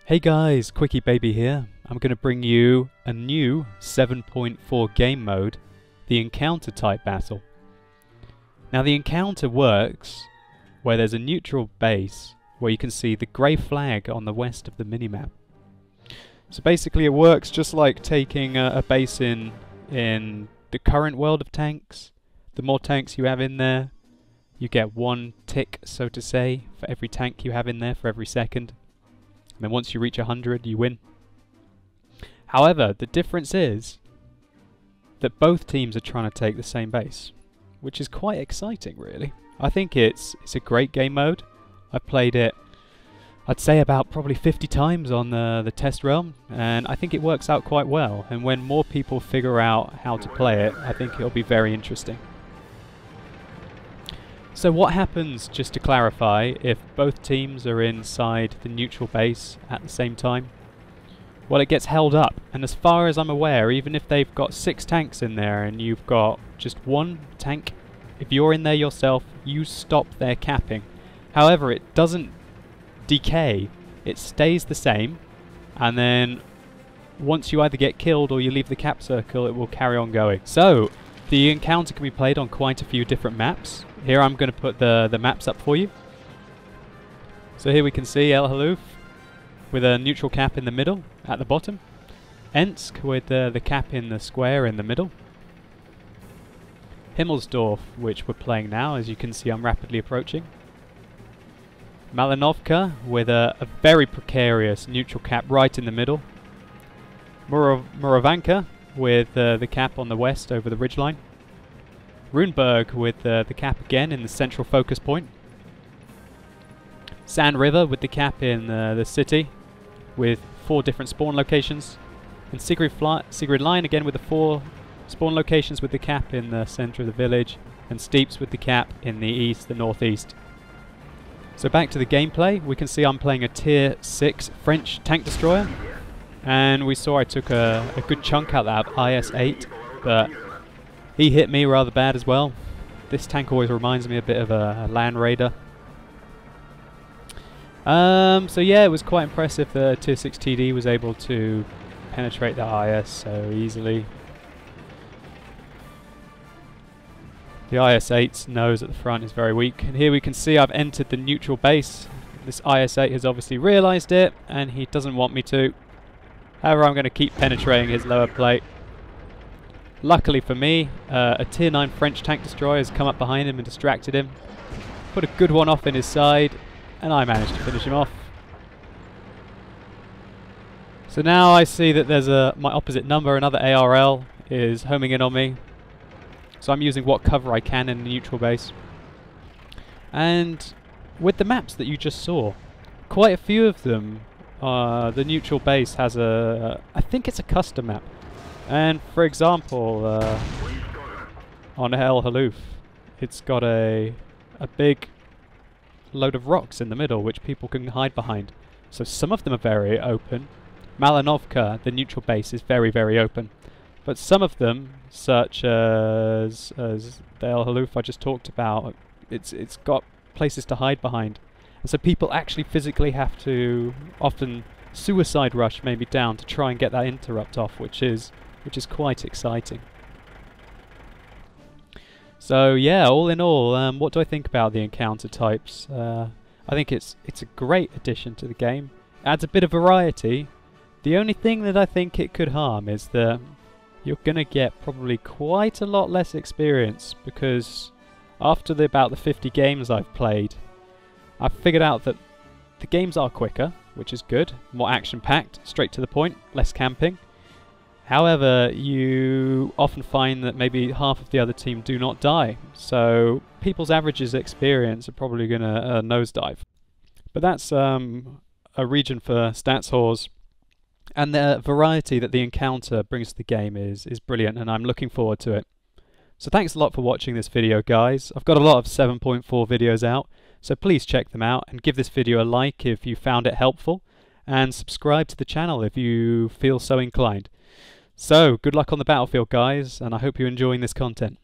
Hey guys, QuickyBaby here. I'm going to bring you a new 7.4 game mode, the encounter type battle. Now the encounter works where there's a neutral base where you can see the grey flag on the west of the minimap. So basically it works just like taking a base in the current world of tanks. The more tanks you have in there, you get one tick, so to say, for every tank you have in there for every second. And then once you reach 100, you win. However, the difference is that both teams are trying to take the same base, which is quite exciting, really. I think it's a great game mode. I've played it, I'd say, about probably 50 times on the test realm, and I think it works out quite well. And when more people figure out how to play it, I think it'll be very interesting. So what happens, just to clarify, if both teams are inside the neutral base at the same time? Well, it gets held up, and as far as I'm aware, even if they've got 6 tanks in there and you've got just 1 tank, if you're in there yourself, you stop their capping. However, it doesn't decay, it stays the same, and then once you either get killed or you leave the cap circle, it will carry on going. So the encounter can be played on quite a few different maps. Here I'm going to put the maps up for you. So here we can see El Haluf with a neutral cap in the middle at the bottom. Ensk with the cap in the square in the middle. Himmelsdorf, which we're playing now, as you can see I'm rapidly approaching. Malinovka with a very precarious neutral cap right in the middle. Murovanka with the cap on the west over the ridgeline. Runeberg with the cap again in the central focus point. Sand River with the cap in the city with 4 different spawn locations. And Sigrid Line again with the 4 spawn locations with the cap in the center of the village. And Steeps with the cap in the east, the northeast. So back to the gameplay, we can see I'm playing a tier 6 French tank destroyer. And we saw I took a good chunk out of IS-8, but he hit me rather bad as well. This tank always reminds me a bit of a Land Raider. So yeah, it was quite impressive the tier 6 TD was able to penetrate the IS so easily. The IS-8's nose at the front is very weak. And here we can see I've entered the neutral base. This IS-8 has obviously realised it, and he doesn't want me to. However, I'm going to keep penetrating his lower plate. Luckily for me, a tier 9 French tank destroyer has come up behind him and distracted him. Put a good one off in his side, and I managed to finish him off. So now I see that there's my opposite number, another ARL, is homing in on me. So I'm using what cover I can in the neutral base. And with the maps that you just saw, quite a few of them, the neutral base has I think it's a custom map. And for example, on El Haluf, it's got a big load of rocks in the middle which people can hide behind. So some of them are very open. Malinovka, the neutral base, is very, very open. But some of them, such as the El Haluf I just talked about, it's got places to hide behind. And so people actually physically have to often suicide rush maybe down to try and get that interrupt off, which is quite exciting. So yeah, all in all, what do I think about the encounter types? I think it's a great addition to the game. Adds a bit of variety. The only thing that I think it could harm is that you're going to get probably quite a lot less experience, because after about the 50 games I've played, I've figured out that the games are quicker, which is good, more action-packed, straight to the point, less camping. However, you often find that maybe half of the other team do not die, so people's averages experience are probably going to nosedive. But that's a region for stats whores, and the variety that the encounter brings to the game is brilliant, and I'm looking forward to it. So thanks a lot for watching this video, guys. I've got a lot of 7.4 videos out, so please check them out and give this video a like if you found it helpful, and subscribe to the channel if you feel so inclined. So, good luck on the battlefield, guys, and I hope you're enjoying this content.